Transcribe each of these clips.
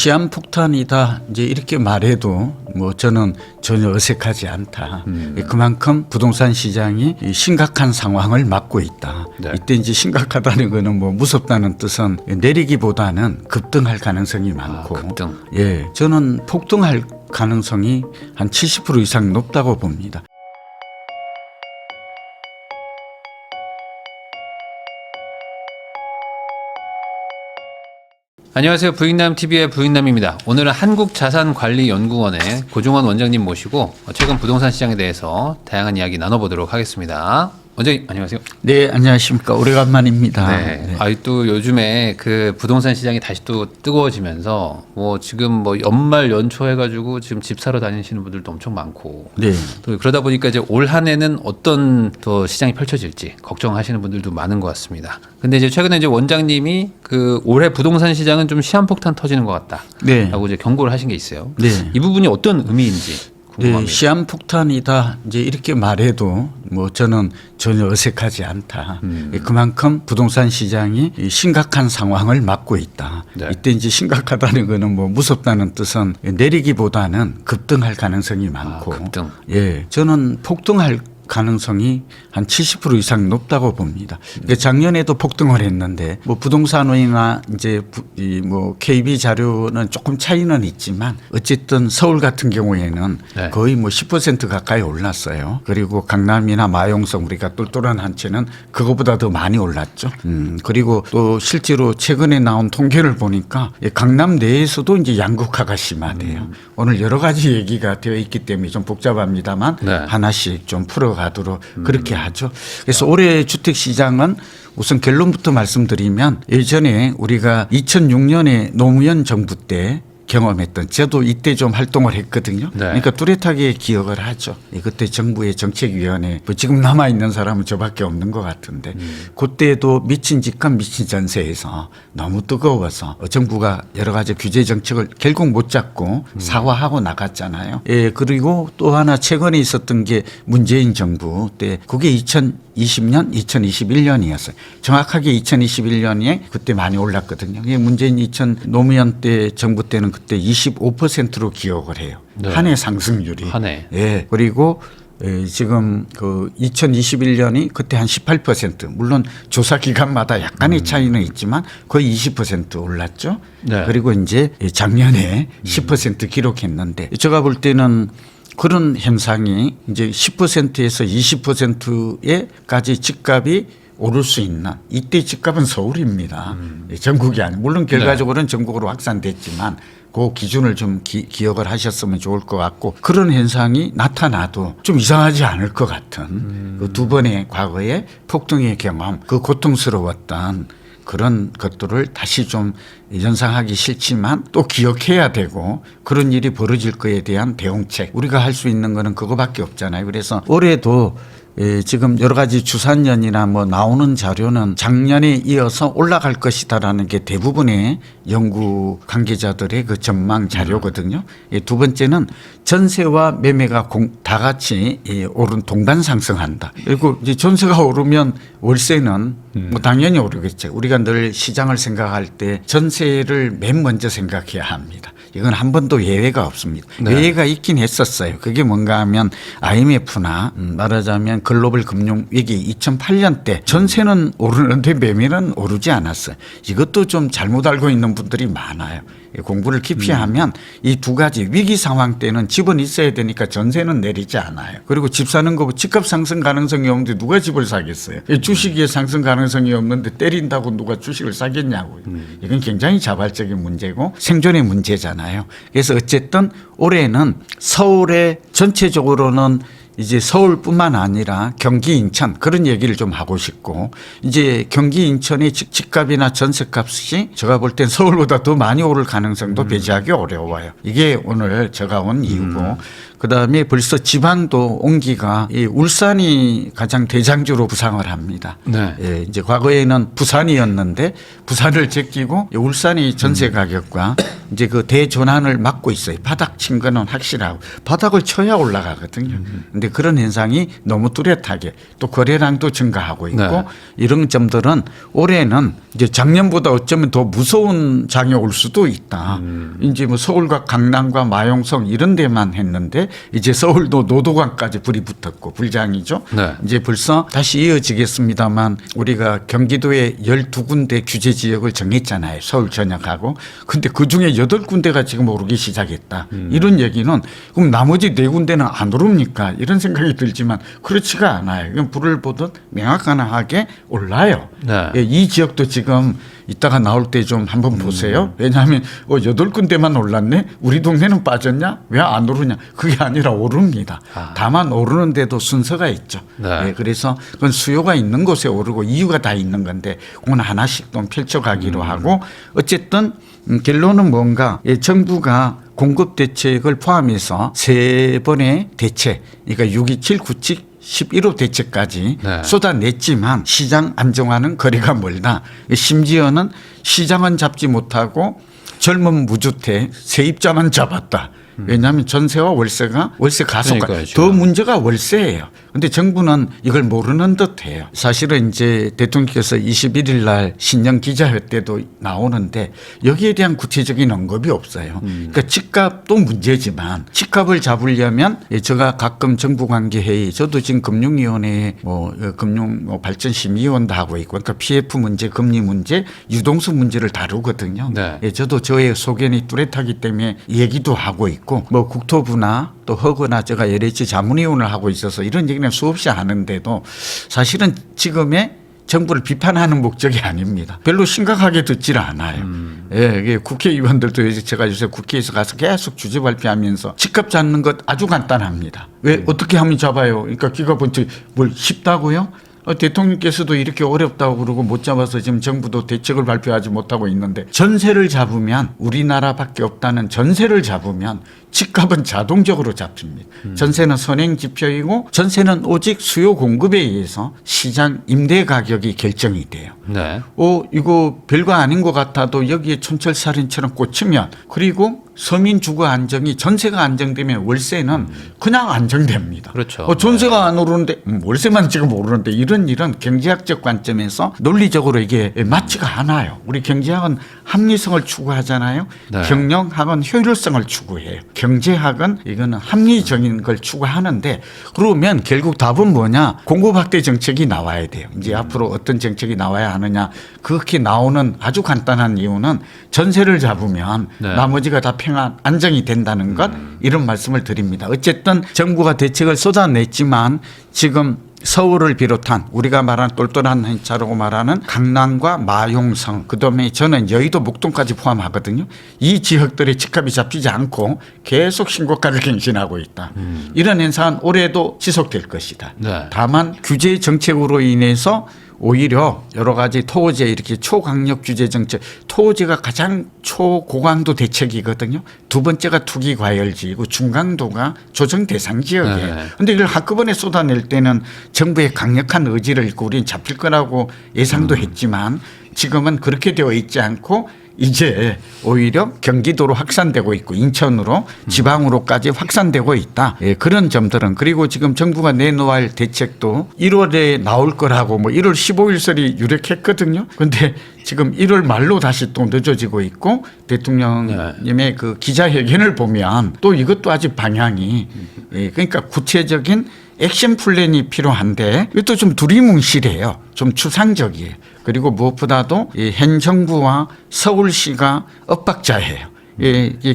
시한폭탄이다 이제 이렇게 말해도 뭐 저는 전혀 어색하지 않다. 그만큼 부동산 시장이 심각한 상황을 맞고 있다. 네. 이때 이제 심각하다는 거는 뭐 무섭다는 뜻은 내리기보다는 급등할 가능성이 많고, 급등. 예, 저는 폭등할 가능성이 한 70% 이상 높다고 봅니다. 안녕하세요. 부익남TV의 부익남입니다. 오늘은 한국자산관리연구원의 고종원 원장님 모시고 최근 부동산 시장에 대해서 다양한 이야기 나눠보도록 하겠습니다. 원장님 안녕하세요. 네, 안녕하십니까. 오래간만입니다. 네. 또 요즘에 그 부동산 시장이 다시 또 뜨거워지면서 뭐 지금 뭐 연말 연초 해가지고 지금 집 사러 다니시는 분들도 엄청 많고, 네. 또 그러다 보니까 이제 올 한 해는 어떤 또 시장이 펼쳐질지 걱정하시는 분들도 많은 것 같습니다. 근데 이제 최근에 이제 원장님이 그 올해 부동산 시장은 좀 시한폭탄 터지는 것 같다. 네. 라고 이제 경고를 하신 게 있어요. 네. 이 부분이 어떤 의미인지 궁금합니다. 네, 시한폭탄이다 이제 이렇게 말해도 뭐 저는 전혀 어색하지 않다. 그만큼 부동산 시장이 심각한 상황을 맞고 있다. 네. 이때 이제 심각하다는 거는 뭐 무섭다는 뜻은 내리기보다는 급등할 가능성이 많고, 급등. 예, 저는 폭등할 가능성이 한 70% 이상 높다고 봅니다. 그러니까 작년에도 폭등을 했는데 뭐 부동산이나 이제 뭐 KB 자료는 조금 차이는 있지만 어쨌든 서울 같은 경우에는 네. 거의 뭐 10% 가까이 올랐어요. 그리고 강남이나 마용성 우리가 똘똘한 한 채는 그거보다 더 많이 올랐죠. 그리고 또 실제로 최근에 나온 통계를 보니까 강남 내에서도 이제 양극화가 심하대요. 오늘 여러 가지 얘기가 되어 있기 때문에 좀 복잡합니다만 네. 하나씩 좀 풀어가도록 그렇게 하죠. 그래서 올해 주택 시장은 우선 결론부터 말씀드리면 예전에 우리가 2006년에 노무현 정부 때 경험했던, 저도 이때 좀 활동을 했거든요. 네. 그러니까 뚜렷하게 기억을 하죠. 그때 정부의 정책위원회, 뭐 지금 남아있는 사람은 저밖에 없는 것 같은데 그때도 미친 집값 미친 전세에서 너무 뜨거워서 정부가 여러 가지 규제 정책을 결국 못 잡고 사과하고 나갔잖아요. 예, 그리고 또 하나 최근에 있었던 게 문재인 정부 때 그게 2020년, 2021년이었어요. 정확하게 2021년에 그때 많이 올랐거든요. 문재인 노무현 때 정부 때는 그때 25%로 기억을 해요. 네. 한 해 상승률이. 한 해. 예. 그리고 지금 그 2021년이 그때 한 18%, 물론 조사 기간마다 약간의 차이는 있지만 거의 20% 올랐죠. 네. 그리고 이제 작년에 10% 기록했는데 제가 볼 때는 그런 현상이 이제 10%에서 20%에까지 집값이 오를 수 있는, 이때 집값은 서울입니다. 전국이 아니고 물론 결과적으로는 전국으로 확산됐지만 그 기준을 좀 기억을 하셨으면 좋을 것 같고, 그런 현상이 나타나도 좀 이상하지 않을 것 같은 그 두 번의 과거의 폭등의 경험, 그 고통스러웠던 그런 것들을 다시 좀 연상하기 싫지만 또 기억해야 되고, 그런 일이 벌어질 거에 대한 대응책, 우리가 할 수 있는 거는 그거밖에 없잖아요. 그래서 올해도 지금 여러 가지 주산년이나 뭐 나오는 자료는 작년에 이어서 올라갈 것이다라는 게 대부분의 연구 관계자들의 그 전망 자료거든요. 두 번째는 전세와 매매가 다 같이 오른 동반 상승한다. 그리고 이제 전세가 오르면 월세는 뭐 당연히 오르겠죠. 우리가 늘 시장을 생각할 때 전세를 맨 먼저 생각해야 합니다. 이건 한 번도 예외가 없습니다. 네. 예외가 있긴 했었어요. 그게 뭔가 하면 IMF나 말하자면 글로벌 금융 위기 2008년 때 전세는 오르는데 매매는 오르지 않았어요. 이것도 좀 잘못 알고 있는 분들이 많아요. 공부를 깊이 하면 이 두 가지, 위기 상황 때는 집은 있어야 되니까 전세는 내리지 않아요. 그리고 집 사는 거 집값 상승 가능성이 없는데 누가 집을 사겠어요. 주식의 상승 가능성이 없는데 때린다고 누가 주식을 사겠냐고요. 이건 굉장히 자발적인 문제고 생존의 문제잖아요. 그래서 어쨌든 올해는 서울의 전체적으로는 이제 서울뿐만 아니라 경기, 인천 그런 얘기를 좀 하고 싶고, 이제 경기, 인천의 집값이나 전세값이 제가 볼 땐 서울보다 더 많이 오를 가능성도 배제하기 어려워요. 이게 오늘 제가 온 이유고, 그다음에 벌써 지방도 온기가 이 울산이 가장 대장주로 부상을 합니다. 네. 예, 이제 과거에는 부산이었는데 부산을 제끼고 울산이 전세 가격과 이제 그 대전환을 막고 있어요. 바닥 친 거는 확실하고 바닥을 쳐야 올라가거든요. 근데 그런 현상이 너무 뚜렷하게 또 거래량도 증가하고 있고 네. 이런 점들은 올해는 이제 작년보다 어쩌면 더 무서운 장이 올 수도 있다. 이제 뭐 서울과 강남과 마용성 이런 데만 했는데 이제 서울도 노도강까지 불이 붙었고 불장이죠. 네. 이제 벌써 다시 이어지겠습니다만 우리가 경기도에 12군데 규제 지역을 정했잖아요. 서울 전역하고. 근데 그중에 8군데가 지금 오르기 시작했다. 이런 얘기는 그럼 나머지 4군데는 안 오릅니까? 이런 생각이 들지만 그렇지가 않아요. 그냥 불을 보듯 명확하게 올라요. 네. 예, 이 지역도 지금 이따가 나올 때 좀 한번 보세요. 왜냐하면 8군데만 올랐네. 우리 동네는 빠졌냐? 왜 안 오르냐? 그게 아니라 오릅니다. 다만 오르는데도 순서가 있죠. 네. 예, 그래서 그건 수요가 있는 곳에 오르고 이유가 다 있는 건데 그건 하나씩 좀 펼쳐가기로 하고 어쨌든 결론은 뭔가 예, 정부가 공급 대책을 포함해서 3번의 대책 그러니까 6.27, 9.7 11호 대책까지 네. 쏟아냈지만 시장 안정화는 거리가 멀다. 심지어는 시장은 잡지 못하고 젊은 무주택 세입자만 잡았다. 왜냐하면 전세와 월세 가속화 그러니까요, 더 문제가 월세예요. 그런데 정부는 이걸 모르는 듯해요. 사실은 이제 대통령께서 21일 날 신년 기자회 때도 나오는데 여기에 대한 구체적인 언급이 없어요. 그러니까 집값도 문제지만 집값을 잡으려면 제가 가끔 정부관계회의 저도 지금 금융위원회에 금융발전심의위원도 하고 있고 그러니까 PF 문제, 금리 문제, 유동수 문제를 다루거든요. 네. 예, 저도 저의 소견이 뚜렷하기 때문에 얘기도 하고 있고 뭐 국토부나 또 허거나 제가 LH 자문위원을 하고 있어서 이런 얘기는 수없이 하는데도 사실은 지금의 정부를 비판하는 목적이 아닙니다. 별로 심각하게 듣지를 않아요. 예, 이게 국회의원들도 제가 요새 국회에서 가서 계속 주제 발표하면서 집값 잡는 것 아주 간단합니다. 왜 어떻게 하면 잡아요? 그러니까 기가번쩍 뭘 쉽다고요? 대통령께서도 이렇게 어렵다고 그러고 못 잡아서 지금 정부도 대책을 발표하지 못하고 있는데 전세를 잡으면 우리나라밖에 없다는 전세를 잡으면 집값은 자동적으로 잡힙니다. 전세는 선행 지표이고 전세는 오직 수요 공급에 의해서 시장 임대 가격이 결정이 돼요. 네. 이거 별거 아닌 것 같아도 여기에 촌철살인처럼 꽂히면 그리고 서민 주거 안정이 전세가 안정되면 월세는 그냥 안정됩니다. 그렇죠. 전세가 안 오르는데 월세만 지금 오르는데 이런 일은 경제학적 관점에서 논리적으로 이게 맞지가 않아요. 우리 경제학은 합리성을 추구하잖아요. 네. 경영학은 효율성을 추구해요. 경제학은 이거는 합리적인 걸 추구하는데 그러면 결국 답은 뭐냐? 공급 확대 정책이 나와야 돼요. 이제 앞으로 어떤 정책이 나와야 하느냐? 그렇게 나오는 아주 간단한 이유는 전세를 잡으면 네. 나머지가 다 평안 안정이 된다는 것 이런 말씀을 드립니다. 어쨌든 정부가 대책을 쏟아냈지만 지금 서울을 비롯한 우리가 말하는 똘똘한 행차라고 말하는 강남과 마용성 그다음에 저는 여의도 목동까지 포함하거든요. 이 지역들의 집값이 잡히지 않고 계속 신고가를 갱신하고 있다. 이런 현상은 올해도 지속될 것이다. 네. 다만 규제 정책으로 인해서 오히려 여러 가지 토호제 이렇게 초강력 규제 정책, 토호제가 가장 초고강도 대책이거든요. 두 번째가 투기 과열지이고 중강도가 조정 대상 지역이에요. 그런데 이걸 한꺼번에 쏟아낼 때는 정부의 강력한 의지를 읽고 우리는 잡힐 거라고 예상도 했지만 지금은 그렇게 되어 있지 않고 이제 오히려 경기도로 확산되고 있고 인천으로 지방으로까지 확산되고 있다. 예, 그런 점들은 그리고 지금 정부가 내놓아야 할 대책도 1월에 나올 거라고 뭐 1월 15일설이 유력했거든요. 그런데 지금 1월 말로 다시 또 늦어지고 있고 대통령님의 그 기자회견을 보면 또 이것도 아직 방향이 예, 그러니까 구체적인 액션 플랜이 필요한데 이것도 좀 두리뭉실해요. 좀 추상적이에요. 그리고 무엇보다도 현 정부와 서울시가 엇박자예요.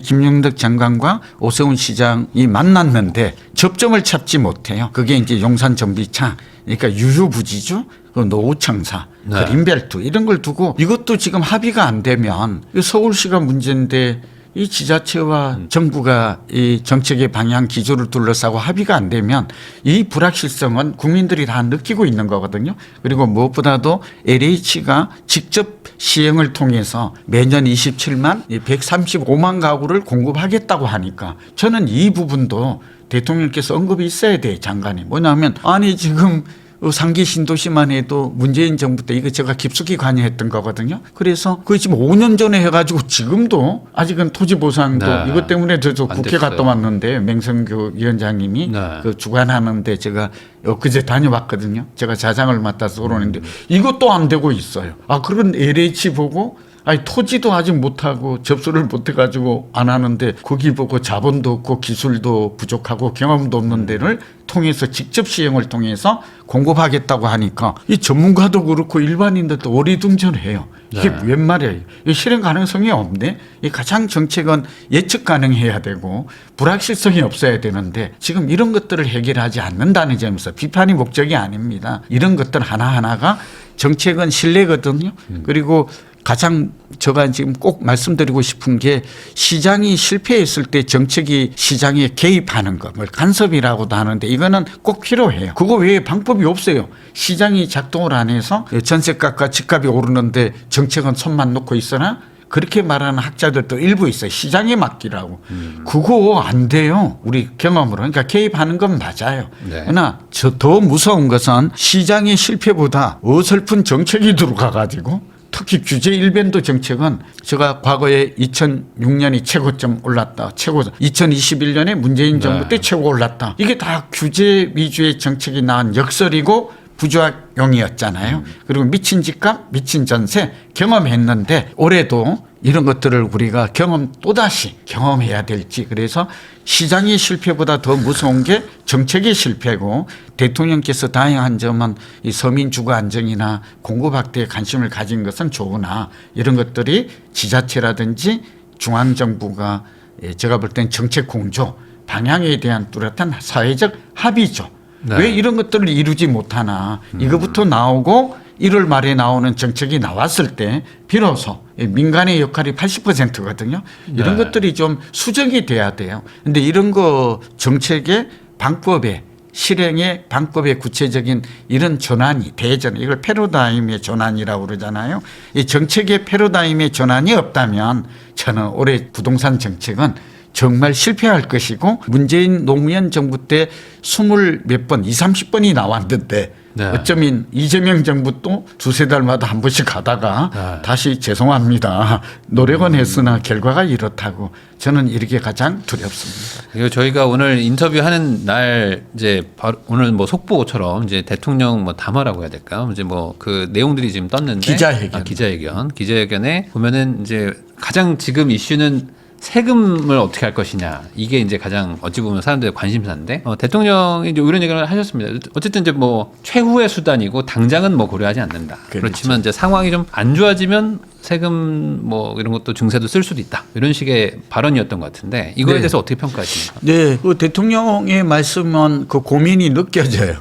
김용덕 장관과 오세훈 시장이 만났는데 접점을 찾지 못해요. 그게 이제 용산 정비차, 그러니까 유휴부지죠. 그 노후청사, 그린벨트 이런 걸 두고 이것도 지금 합의가 안 되면 서울시가 문제인데 이 지자체와 정부가 이 정책의 방향 기조를 둘러싸고 합의가 안 되면 이 불확실성은 국민들이 다 느끼고 있는 거거든요. 그리고 무엇보다도 LH가 직접 시행을 통해서 매년 27만 135만 가구를 공급하겠다고 하니까 저는 이 부분도 대통령께서 언급이 있어야 돼, 장관이. 뭐냐면 아니 지금 상기 신도시만 해도 문재인 정부 때 이거 제가 깊숙이 관여했던 거거든요. 그래서 그게 지금 5년 전에 해가지고 지금도 아직은 토지 보상도 네. 이것 때문에 저 안 국회 됐어요. 갔다 왔는데 맹성교 위원장님이 네. 그 주관하는데 제가 엊그제 다녀왔거든요. 제가 자장을 맡아서 그러는데 이것도 안 되고 있어요. 아 그런 LH 보고 아니 토지도 아직 못하고 접수를 못해가지고 안 하는데 거기 보고 자본도 없고 기술도 부족하고 경험도 없는 데를 통해서 직접 시행을 통해서 공급하겠다고 하니까 이 전문가도 그렇고 일반인들도 어리둥절해요. 이게 네. 웬 말이에요. 이 실행 가능성이 없네. 이 가장 정책은 예측 가능해야 되고 불확실성이 없어야 되는데 지금 이런 것들을 해결하지 않는다는 점에서 비판이 목적이 아닙니다. 이런 것들 하나하나가 정책은 신뢰거든요. 그리고 가장 제가 지금 꼭 말씀드리고 싶은 게 시장이 실패했을 때 정책이 시장에 개입하는 것, 뭘 간섭이라고도 하는데 이거는 꼭 필요해요. 그거 외에 방법이 없어요. 시장이 작동을 안 해서 전세값과 집값이 오르는데 정책은 손만 놓고 있으나 그렇게 말하는 학자들도 일부 있어요. 시장에 맡기라고. 그거 안 돼요. 우리 경험으로. 그러니까 개입하는 건 맞아요. 네. 그러나 더 무서운 것은 시장의 실패보다 어설픈 정책이 들어가가지고 특히 규제 일변도 정책은 제가 과거에 2006년이 최고점 올랐다. 2021년에 문재인 정부 때 최고 올랐다. 이게 다 규제 위주의 정책이 나온 역설이고 부작용이었잖아요. 그리고 미친 집값, 미친 전세 경험했는데 올해도 이런 것들을 우리가 또다시 경험해야 될지. 그래서 시장의 실패보다 더 무서운 게 정책의 실패고 대통령께서 다양한 점은 이 서민 주거 안정이나 공급 확대에 관심을 가진 것은 좋으나 이런 것들이 지자체라든지 중앙정부가 제가 볼 땐 정책 공조 방향에 대한 뚜렷한 사회적 합의죠. 네. 왜 이런 것들을 이루지 못하나 이거부터 나오고 1월 말에 나오는 정책이 나왔을 때 비로소 민간의 역할이 80%거든요. 이런 네. 것들이 좀 수정이 돼야 돼요. 그런데 이런 거 정책의 방법에 실행의 방법의 구체적인 이런 전환이 대전 이걸 패러다임의 전환이라고 그러잖아요. 이 정책의 패러다임의 전환이 없다면 저는 올해 부동산 정책은 정말 실패할 것이고 문재인 노무현 정부 때 20몇 번, 20, 30번이 나왔는데 네. 어쩌면 이재명 정부 또 두세 달마다 한 번씩 가다가 네. 다시 죄송합니다. 노력은 했으나 결과가 이렇다고 저는 이렇게 가장 두렵습니다. 그리고 저희가 오늘 인터뷰하는 날 이제 바로 오늘 뭐 속보처럼 이제 대통령 뭐 담화라고 해야 될까요? 이제 뭐 그 내용들이 지금 떴는데 기자회견에 보면은 이제 가장 지금 이슈는 세금을 어떻게 할 것이냐 이게 이제 가장 어찌 보면 사람들의 관심사인데 대통령이 이제 이런 얘기를 하셨습니다. 어쨌든 이제 뭐 최후의 수단이고 당장은 뭐 고려하지 않는다. 그렇죠. 그렇지만 이제 상황이 좀 안 좋아지면 세금 뭐 이런 것도 증세도 쓸 수도 있다. 이런 식의 발언이었던 것 같은데 이거에 네. 대해서 어떻게 평가하십니까? 네, 그 대통령의 말씀은 그 고민이 느껴져요.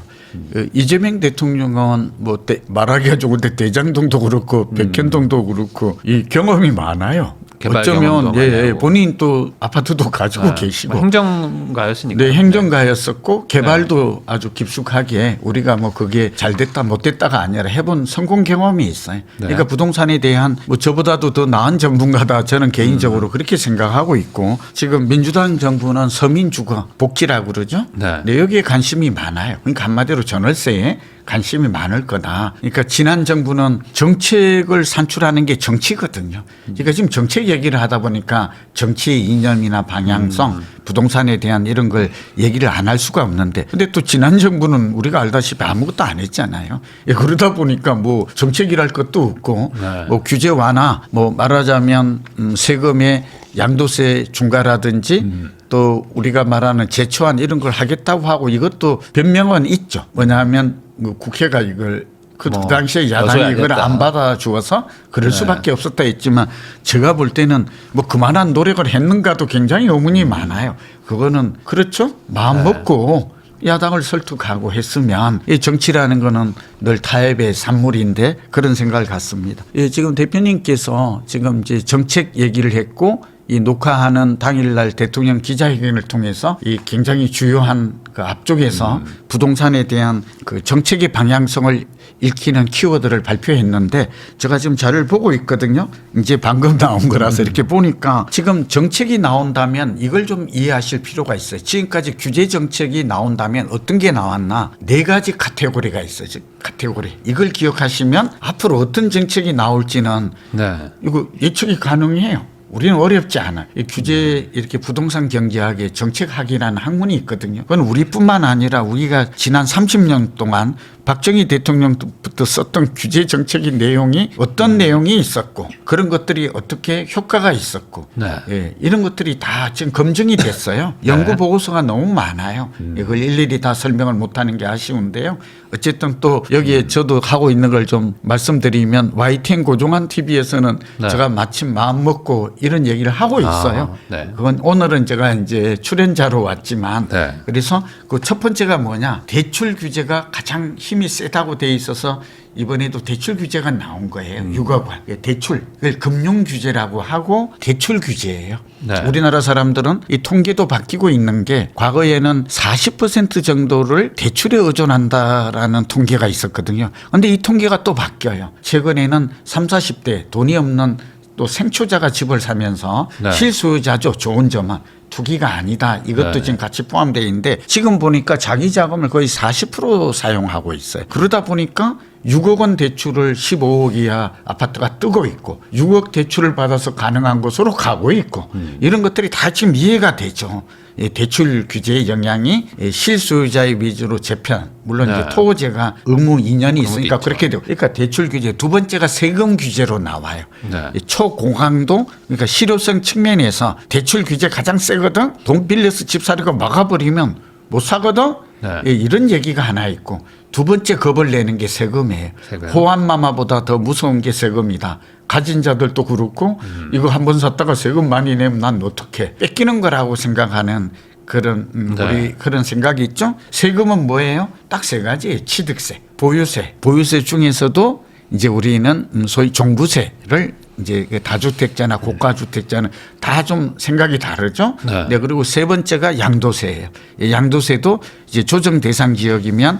이재명 대통령은 뭐 말하기가 좋은데 대장동도 그렇고 백현동도 그렇고 이 경험이 많아요. 개발 어쩌면 경험도 많이 하고. 본인 또 아파트도 가지고 네. 계시고 행정가였으니까. 네, 행정가였었고 개발도 아주 깊숙하게 우리가 뭐 그게 잘 됐다 못 됐다가 아니라 해본 성공 경험이 있어요. 그러니까 부동산에 대한 뭐 저보다도 더 나은 전문가다 저는 개인적으로 그렇게 생각하고 있고 지금 민주당 정부는 서민주거 복지라고 그러죠. 네. 여기에 관심이 많아요. 그러니까 한마디로 전월세에 관심이 많을 거다. 그러니까 지난 정부는 정책을 산출하는 게 정치거든요. 그러니까 지금 정책 얘기를 하다 보니까 정치의 이념이나 방향성, 부동산에 대한 이런 걸 얘기를 안 할 수가 없는데 근데 또 지난 정부는 우리가 알다시피 아무것도 안 했잖아요. 그러다 보니까 뭐 정책이랄 것도 없고 네. 뭐 규제 완화, 뭐 말하자면 세금의 양도세 중과라든지 또 우리가 말하는 제초안 이런 걸 하겠다고 하고 이것도 변명은 있죠. 뭐냐면 국회가 이걸 그 뭐 당시에 야당이 여서야 이걸 됐다. 안 받아주어서 그럴 네. 수밖에 없었다 했지만 제가 볼 때는 뭐 그만한 노력을 했는가도 굉장히 의문이 많아요. 그거는 그렇죠. 마음 먹고 야당을 설득하고 했으면 이 정치라는 거는 늘 타협의 산물인데 그런 생각을 갖습니다. 지금 대표님께서 지금 이제 정책 얘기를 했고 이 녹화하는 당일날 대통령 기자회견을 통해서 이 굉장히 주요한 그 앞쪽에서 부동산에 대한 그 정책의 방향성을 읽히는 키워드를 발표했는데 제가 지금 자료를 보고 있거든요. 이제 방금 나온 거라서 이렇게 보니까 지금 정책이 나온다면 이걸 좀 이해하실 필요가 있어요. 지금까지 규제 정책이 나온다면 어떤 게 나왔나? 4가지 카테고리가 있어요. 카테고리. 이걸 기억하시면 앞으로 어떤 정책이 나올지는 네. 이거 예측이 가능해요. 우리는 어렵지 않아요. 이 규제 이렇게 부동산 경제학의 정책학이라는 학문이 있거든요. 그건 우리뿐만 아니라 우리가 지난 30년 동안 박정희 대통령부터 썼던 규제 정책의 내용이 어떤 내용이 있었고 그런 것들이 어떻게 효과가 있었고 네. 예, 이런 것들이 다 지금 검증이 됐어요. 네. 연구 보고서가 너무 많아요. 이걸 일일이 다 설명을 못하는 게 아쉬운데요. 어쨌든 또 여기에 저도 하고 있는 걸 좀 말씀드리면 YTN 고종환 TV에서는 네. 제가 마침 마음 먹고 이런 얘기를 하고 있어요. 네. 그건 오늘은 제가 이제 출연자로 왔지만 네. 그래서 그 첫 번째가 뭐냐 대출 규제가 가장 힘이 세다고 돼 있어서 이번에도 대출 규제가 나온 거예요. 6억 원. 대출. 그걸 금융 규제라고 하고 대출 규제예요. 네. 우리나라 사람들은 이 통계도 바뀌고 있는 게 과거에는 40% 정도를 대출에 의존한다라는 통계가 있었거든요. 그런데 이 통계가 또 바뀌어요. 최근에는 30, 40대 돈이 없는 또 생초자가 집을 사면서 네. 실수요자죠. 좋은 점은. 투기가 아니다. 이것도 네. 지금 같이 포함되어 있는데 지금 보니까 자기 자금을 거의 40% 사용하고 있어요. 그러다 보니까 6억 원 대출을 15억 이하 아파트가 뜨고 있고 6억 대출을 받아서 가능한 곳으로 가고 있고 이런 것들이 다 지금 이해가 되죠. 이 대출 규제의 영향이 실수요자의 위주로 재편 물론 네. 이제 토호제가 의무 2년이 있으니까 있죠. 그렇게 되고 그러니까 대출 규제 두 번째가 세금 규제로 나와요. 네. 이 초공항도 그러니까 실효성 측면에서 대출 규제 가장 세거든. 돈 빌려서 집 사려고 막아버리면 못 사거든. 네. 예, 이런 얘기가 하나 있고 두 번째 겁을 내는 게 세금이에요. 세금. 호환마마보다 더 무서운 게 세금이다. 가진 자들도 그렇고 이거 한 번 샀다가 세금 많이 내면 난 어떡해. 뺏기는 거라고 생각하는 그런 네. 우리 그런 생각이 있죠. 세금은 뭐예요? 딱 3가지. 취득세, 보유세. 보유세 중에서도 이제 우리는 소위 종부세를 이제 다주택자나 고가주택자는 다 좀 생각이 다르죠. 네. 네, 그리고 세 번째가 양도세예요. 양도세도 이제 조정 대상 지역이면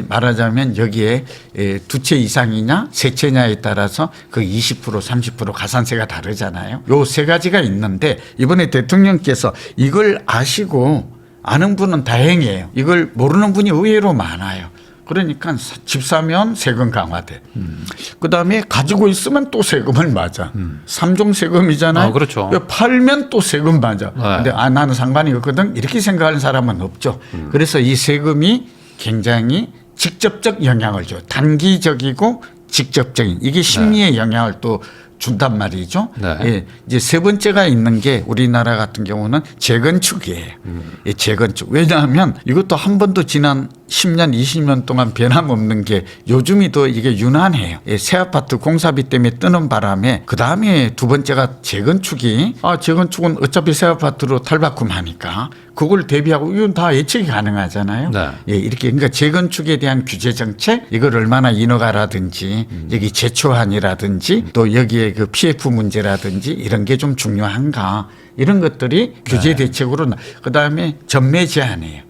말하자면 여기에 2채 이상이냐 3채냐에 따라서 그 20% 30% 가산세가 다르잖아요. 요 3가지가 있는데 이번에 대통령께서 이걸 아시고 아는 분은 다행이에요. 이걸 모르는 분이 의외로 많아요. 그러니까 집 사면 세금 강화돼. 그다음에 가지고 있으면 또 세금을 맞아. 3종 세금이잖아요. 그렇죠. 팔면 또 세금 맞아. 네. 근데 나는 상관이 없거든. 이렇게 생각하는 사람은 없죠. 그래서 이 세금이 굉장히 직접적 영향을 줘요. 단기적이고 직접적인. 이게 심리에 영향을 또 준단 말이죠. 네. 예, 이제 세 번째가 있는 게 우리나라 같은 경우는 재건축이에요. 예, 재건축. 왜냐하면 이것도 한 번도 지난 10년, 20년 동안 변함없는 게 요즘이 더 이게 유난해요. 예, 새 아파트 공사비 때문에 뜨는 바람에 그 다음에 두 번째가 재건축이 재건축은 어차피 새 아파트로 탈바꿈하니까 그걸 대비하고 이건 다 예측이 가능하잖아요. 네. 예, 이렇게 그러니까 재건축에 대한 규제 정책 이걸 얼마나 인허가라든지 여기 제초안이라든지 또 여기에 그 PF 문제라든지 이런 게 좀 중요한가 이런 것들이 규제 대책으로 그다음에 전매 제한이에요.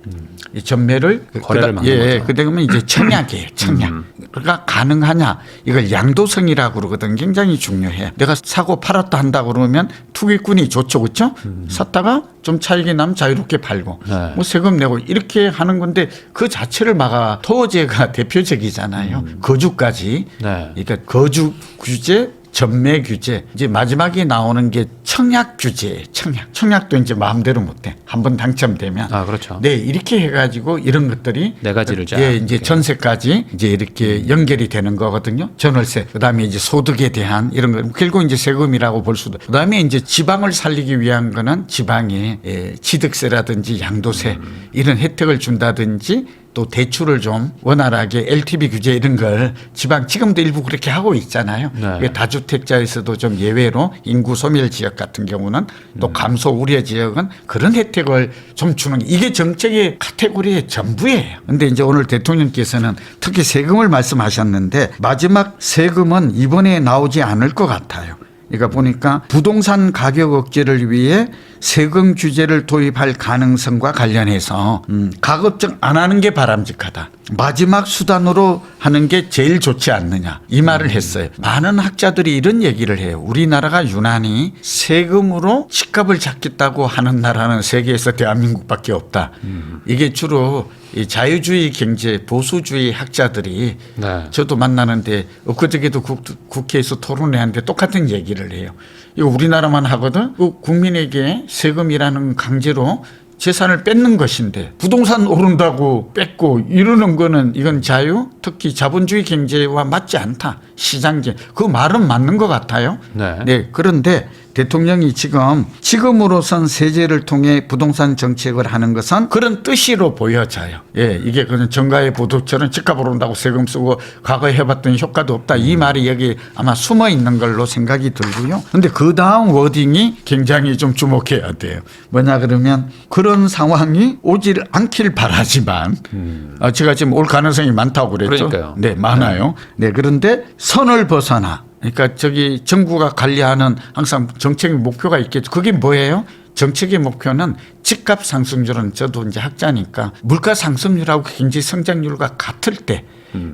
이 전매를 거래를 막는 거죠. 그다음에 이제 청약이에요. 청약. 그러니까 가능하냐 이걸 양도성이라고 그러거든. 굉장히 중요해. 내가 사고 팔았다 한다 그러면 투기꾼이 좋죠, 그렇죠? 샀다가 좀 차익이 나면 자유롭게 팔고 네. 뭐 세금 내고 이렇게 하는 건데 그 자체를 막아 토지가 대표적이잖아요. 거주까지. 네. 그러니까 거주 규제. 전매 규제 이제 마지막에 나오는 게 청약 규제예요. 청약도 이제 마음대로 못해. 한번 당첨되면 그렇죠. 네 이렇게 해가지고 이런 것들이 4가지를 자. 예 이제 전세까지 이제 이렇게 연결이 되는 거거든요. 전월세 그다음에 이제 소득에 대한 이런 거 결국 이제 세금이라고 볼 수도. 그다음에 이제 지방을 살리기 위한 거는 지방에 취득세라든지 양도세 이런 혜택을 준다든지. 또 대출을 좀 원활하게 LTV 규제 이런 걸 지방 지금도 일부 그렇게 하고 있잖아요. 네. 다주택자에서도 좀 예외로 인구 소멸 지역 같은 경우는 또 감소 우려 지역은 그런 혜택을 좀 주는 이게 정책의 카테고리의 전부예요. 그런데 이제 오늘 대통령께서는 특히 세금을 말씀하셨는데 마지막 세금은 이번에 나오지 않을 것 같아요. 그러니까 보니까 부동산 가격 억제를 위해 세금 규제를 도입할 가능성과 관련해서 가급적 안 하는 게 바람직하다. 마지막 수단으로 하는 게 제일 좋지 않느냐 이 말을 했어요. 많은 학자들이 이런 얘기를 해요. 우리나라가 유난히 세금으로 집값을 잡겠다고 하는 나라는 세계에서 대한민국밖에 없다. 이게 주로 이 자유주의 경제 보수주의 학자들이 네. 저도 만나는데 엊그저께도 국회에서 토론회하는데 똑같은 얘기를 해요. 이거 우리나라만 하거든. 국민에게 세금이라는 강제로 재산을 뺏는 것인데 부동산 오른다고 뺏고 이러는 거는 이건 자유 특히 자본주의 경제와 맞지 않다. 시장제 그 말은 맞는 것 같아요. 네. 그런데 대통령이 지금으로선 세제를 통해 부동산 정책을 하는 것은 그런 뜻으로 보여져요. 예, 이게 그냥 정가의 보도처럼 집값 오른다고 세금 쓰고 과거에 해봤더니 효과도 없다. 이 말이 여기 아마 숨어 있는 걸로 생각이 들고요. 그런데 그 다음 워딩이 굉장히 좀 주목해야 돼요. 뭐냐 그러면 그런 상황이 오질 않길 바라지만 제가 지금 올 가능성이 많다고 그랬죠. 그러니까요. 네, 많아요. 네, 그런데 선을 벗어나. 그러니까 저기 정부가 관리하는 항상 정책의 목표가 있겠죠. 그게 뭐예요? 정책의 목표는 집값 상승률은 저도 이제 학자니까 물가 상승률하고 경제 성장률과 같을 때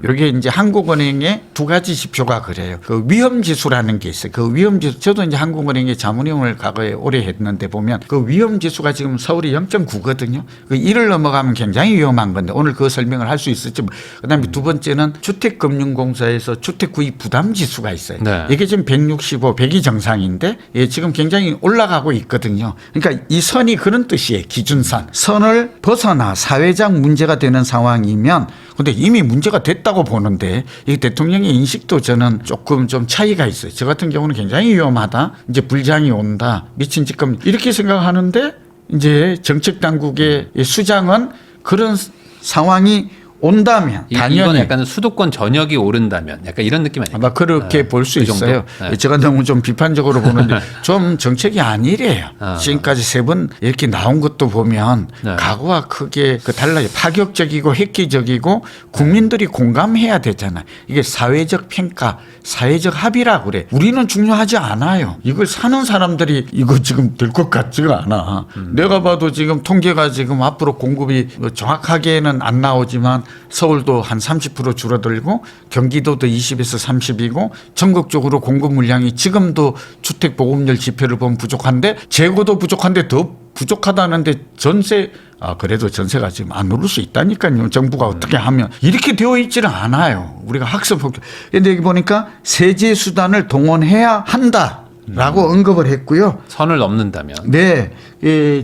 이게 이제 한국은행의 두 가지 지표가 그래요. 그 위험지수라는 게 있어요. 그 위험지수 저도 이제 한국은행의 자문위원을 과거에 오래 했는데 보면 그 위험지수가 지금 서울이 0.9거든요. 그 1을 넘어가면 굉장히 위험한 건데 오늘 그 설명을 할 수 있을지. 그다음에 두 번째는 주택금융공사에서 주택구입 부담지수가 있어요. 네. 이게 지금 165, 100이 정상인데 지금 굉장히 올라가고 있거든요. 그러니까 이 선이 그런 뜻이에요. 기준선. 선을 벗어나 사회적 문제가 되는 상황이면 근데 이미 문제가 됐다고 보는데 이 대통령의 인식도 저는 조금 좀 차이가 있어요. 저 같은 경우는 굉장히 위험하다. 이제 불장이 온다. 미친 짓금 이렇게 생각하는데 이제 정책 당국의 수장은 그런 상황이 온다면 당연히 이건 약간 수도권 전역이 오른다면 약간 이런 느낌 아니에요? 아마 그렇게 볼 수 그 정도? 있어요. 네. 제가 너무 좀 비판적으로 보는데 좀 정책이 아니래요. 지금까지 3번 이렇게 나온 것도 보면 네. 과거와 크게 달라요. 파격적이고 획기적이고 국민들이 공감해야 되잖아요. 이게 사회적 평가, 사회적 합의라고 그래. 우리는 중요하지 않아요. 이걸 사는 사람들이 이거 지금 될 것 같지가 않아. 내가 봐도 지금 통계가 지금 앞으로 공급이 정확하게는 안 나오지만 서울도 한 30% 줄어들고 경기도도 20에서 30이고 전국적으로 공급 물량이 지금도 주택 보급률 지표를 보면 부족한데 재고도 부족한데 더 부족하다는데 전세 그래도 전세가 지금 안 오를 수 있다니까요. 정부가 어떻게 하면 이렇게 되어 있지는 않아요. 우리가 학습하고 그런데 여기 보니까 세제 수단을 동원해야 한다라고 언급을 했고요. 선을 넘는다면. 네,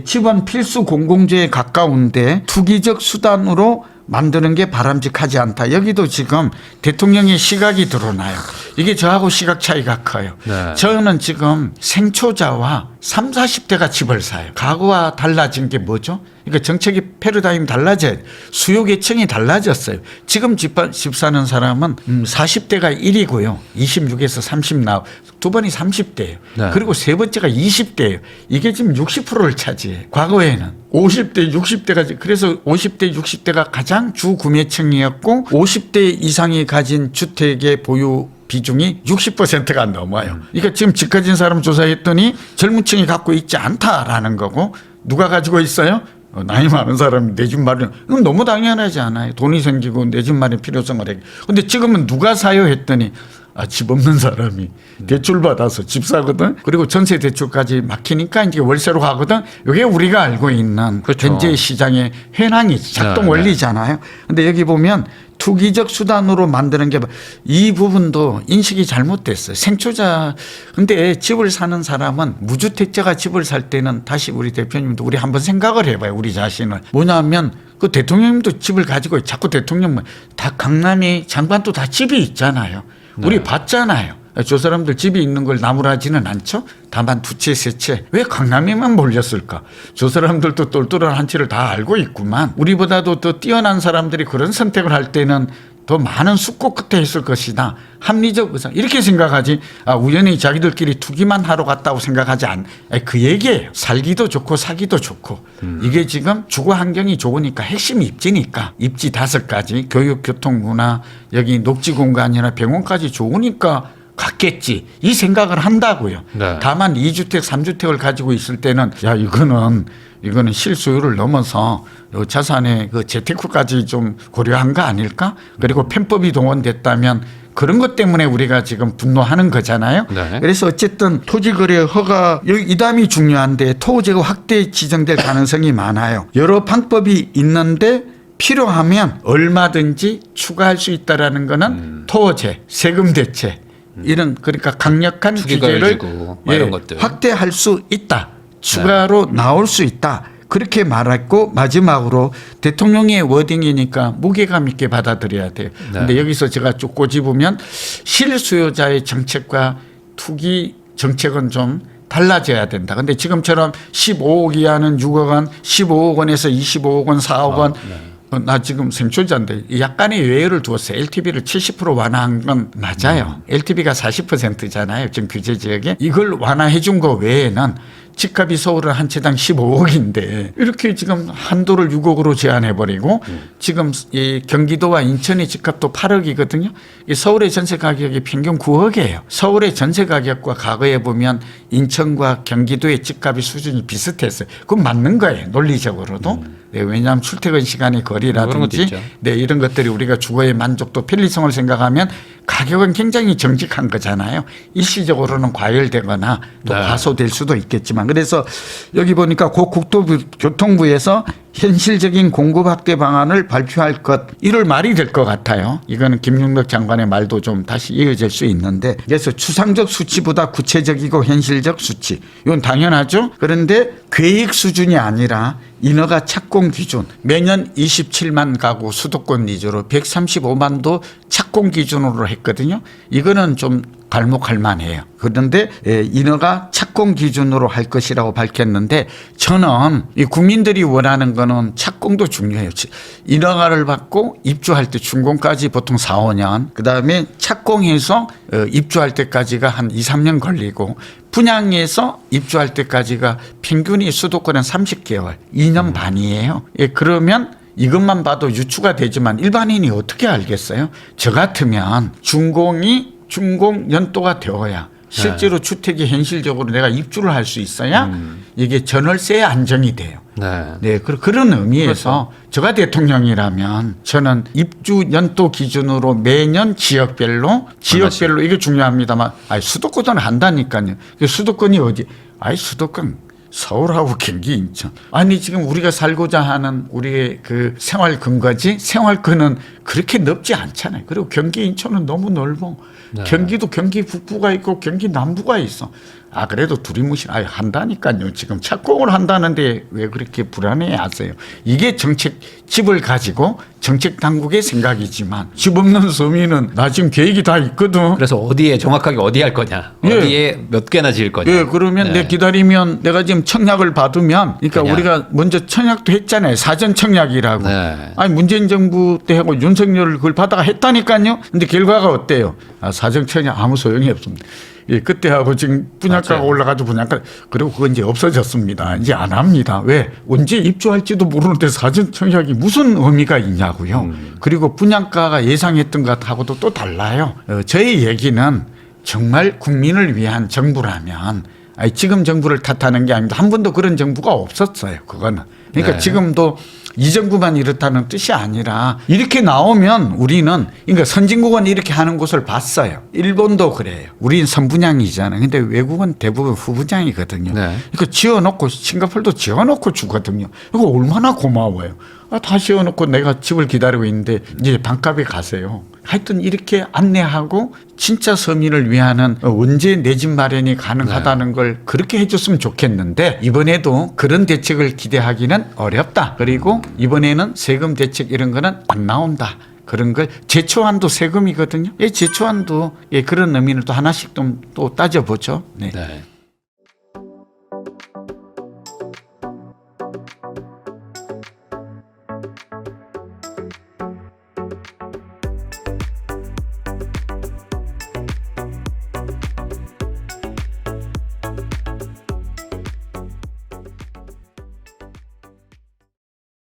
집은 필수 공공재에 가까운데 투기적 수단으로 만드는 게 바람직하지 않다. 여기도 지금 대통령의 시각이 드러나요. 이게 저하고 시각 차이가 커요. 네. 저는 지금 생초자와 30, 40대가 집을 사요. 과거와 달라진 게 뭐죠? 그러니까 정책의 패러다임이 달라져요. 수요 계층이 달라졌어요. 지금 집 사는 사람은 40대가 1이고요. 26에서 30 나오고 두 번이 30대예요. 네. 그리고 세 번째가 20대예요. 이게 지금 60%를 차지해요. 과거에는 50대, 60대가 그래서 50대, 60대가 가장 주 구매층이었고 50대 이상이 가진 주택의 보유 비중이 60%가 넘어요. 그러니까 지금 집 가진 사람 조사했더니 젊은 층이 갖고 있지 않다라는 거고 누가 가지고 있어요? 나이 많은 사람이 내 집 마련. 이건 너무 당연하지 않아요. 돈이 생기고 내 집 마련 필요성을 해. 근데 지금은 누가 사요 했더니 집 없는 사람이 대출 받아서 집 사거든. 그리고 전세 대출까지 막히니까 이제 월세로 가거든. 이게 우리가 알고 있는 그렇죠. 현재 시장의 현황이 작동 네, 원리잖아요. 근데 여기 보면 투기적 수단으로 만드는 게 이 부분도 인식이 잘못됐어요. 생초자. 근데 집을 사는 사람은 무주택자가 집을 살 때는 다시 우리 대표님도 우리 한번 생각을 해봐요. 우리 자신을. 뭐냐면 그 대통령님도 집을 가지고 자꾸 대통령 다 강남이 장관도 다 집이 있잖아요. 우리 봤잖아요. 저 사람들 집이 있는 걸 나무라지는 않죠. 다만 두 채, 세 채. 왜 강남에만 몰렸을까? 저 사람들도 똘똘한 한치를 다 알고 있구만. 우리보다도 더 뛰어난 사람들이 그런 선택을 할 때는 더 많은 숙고 끝에 했을 것이다. 합리적 의사. 이렇게 생각하지. 우연히 자기들끼리 투기만 하러 갔다고 생각하지 그 얘기예요. 살기도 좋고 사기도 좋고. 이게 지금 주거 환경이 좋으니까 핵심 입지니까. 입지 5가지. 교육, 교통, 문화, 여기 녹지 공간이나 병원까지 좋으니까 갔겠지 이 생각을 한다고요. 네. 다만 2주택, 3주택을 가지고 있을 때는 야 이거는 실수요를 넘어서 자산의 그 재테크까지 좀 고려한 거 아닐까? 그리고 편법이 동원됐다면 그런 것 때문에 우리가 지금 분노하는 거잖아요. 네. 그래서 어쨌든 토지거래 허가 이 다음이 중요한데 토지가 확대 지정될 가능성이 많아요. 여러 방법이 있는데 필요하면 얼마든지 추가할 수 있다라는 거는 토제, 세금 대체 이런 그러니까 강력한 투기과열 규제를 주고 뭐 이런 것들. 확대할 수 있다. 추가로 나올 수 있다. 그렇게 말했고 마지막으로 대통령의 워딩이니까 무게감 있게 받아들여야 돼요. 그런데 네. 여기서 제가 쭉 꼬집으면 실수요자의 정책과 투기 정책은 좀 달라져야 된다. 근데 지금처럼 15억 이하는 6억 원, 15억 원에서 25억 원, 4억 원. 나 지금 생초자인데 약간의 예외를 두어서 LTV를 70% 완화한 건 맞아요. LTV가 40%잖아요. 지금 규제 지역에. 이걸 완화해 준 거 외에는 집값이 서울은 한 채당 15억인데 이렇게 지금 한도를 6억으로 제한해버리고 지금 이 경기도와 인천의 집값도 8억이거든요. 서울의 전세 가격이 평균 9억이에요. 서울의 전세 가격과 과거에 보면 인천과 경기도의 집값의 수준이 비슷했어요. 그건 맞는 거예요. 논리적으로도. 네, 왜냐하면 출퇴근 시간의 거리라든지 네, 이런 것들이 우리가 주거의 만족도 편리성을 생각하면 가격은 굉장히 정직한 거잖아요. 일시적으로는 과열되거나 또 네. 과소될 수도 있겠지만 그래서 여기 보니까 고국토교통부에서 현실적인 공급 확대 방안을 발표할 것 1월 말이 될 것 같아요. 이거는 김용덕 장관의 말도 좀 다시 이어질 수 있는데 그래서 추상적 수치보다 구체적이고 현실적 수치 이건 당연하죠. 그런데 계획 수준이 아니라 인허가 착공 기준 매년 27만 가구 수도권 위주로 135만도 착공 기준으로 했거든요. 이거는 좀 갈목할 만해요. 그런데 인허가 착공 기준으로 할 것이라고 밝혔는데 저는 이 국민들이 원하는 거는 착공도 중요해요. 인허가를 받고 입주할 때 준공까지 보통 4, 5년 그다음에 착공해서 입주할 때까지가 한 2, 3년 걸리고 분양해서 입주할 때까지가 평균이 수도권은 30개월, 2년 반이에요. 그러면 이것만 봐도 유추가 되지만 일반인이 어떻게 알겠어요? 저 같으면 준공 연도가 되어야 실제로 주택이 현실적으로 내가 입주를 할 수 있어야 이게 전월세에 안정이 돼요. 네, 그런 의미에서 제가 대통령이라면 저는 입주 연도 기준으로 매년 지역별로 이게 중요합니다만 수도권은 한다니까요. 수도권이 어디? 수도권 서울하고 경기 인천. 아니 지금 우리가 살고자 하는 우리의 그 생활 근거지 생활권은 그렇게 넓지 않잖아요. 그리고 경기 인천은 너무 넓어. 네. 경기도 경기 북부가 있고 경기 남부가 있어. 그래도 두리뭉실 한다니까요. 지금 착공을 한다는데 왜 그렇게 불안해하세요? 이게 집을 가지고 정책 당국의 생각이지만 집 없는 서민은 나 지금 계획이 다 있거든. 그래서 정확하게 어디 할 거냐, 어디에 몇 개나 지을 거냐. 그러면 내 기다리면 내가 지금 청약을 받으면 그러니까 우리가 먼저 청약도 했잖아요. 사전 청약이라고. 아니 문재인 정부 때 하고 윤석열 그걸 받아가 했다니까요. 근데 결과가 어때요? 사전 청약 아무 소용이 없습니다. 그때 하고 지금 분양가가 올라가지고 그리고 그건 이제 없어졌습니다. 이제 안 합니다. 왜? 언제 입주할지도 모르는데 사전 청약이 무슨 의미가 있냐고요. 그리고 분양가가 예상했던 것하고도 또 달라요. 저의 얘기는 정말 국민을 위한 정부라면 지금 정부를 탓하는 게 아닙니다. 한 번도 그런 정부가 없었어요. 그거는. 그러니까 지금도 이 정부만 이렇다는 뜻이 아니라 이렇게 나오면 우리는 그러니까 선진국은 이렇게 하는 곳을 봤어요. 일본도 그래요. 우리는 선분양이잖아요. 근데 외국은 대부분 후분양이거든요. 그러니까 지어놓고 싱가포르도 지어놓고 주거든요. 이거 얼마나 고마워요. 다 지어놓고 내가 집을 기다리고 있는데 이제 반값에 가세요. 하여튼 이렇게 안내하고 진짜 서민을 위하는 언제 내 집 마련이 가능하다는 걸 그렇게 해줬으면 좋겠는데 이번에도 그런 대책을 기대하기는 어렵다. 그리고 이번에는 세금 대책 이런 거는 안 나온다. 그런 걸 제초안도 세금이거든요. 제초안도 그런 의미를 또 하나씩 또 따져보죠. 네.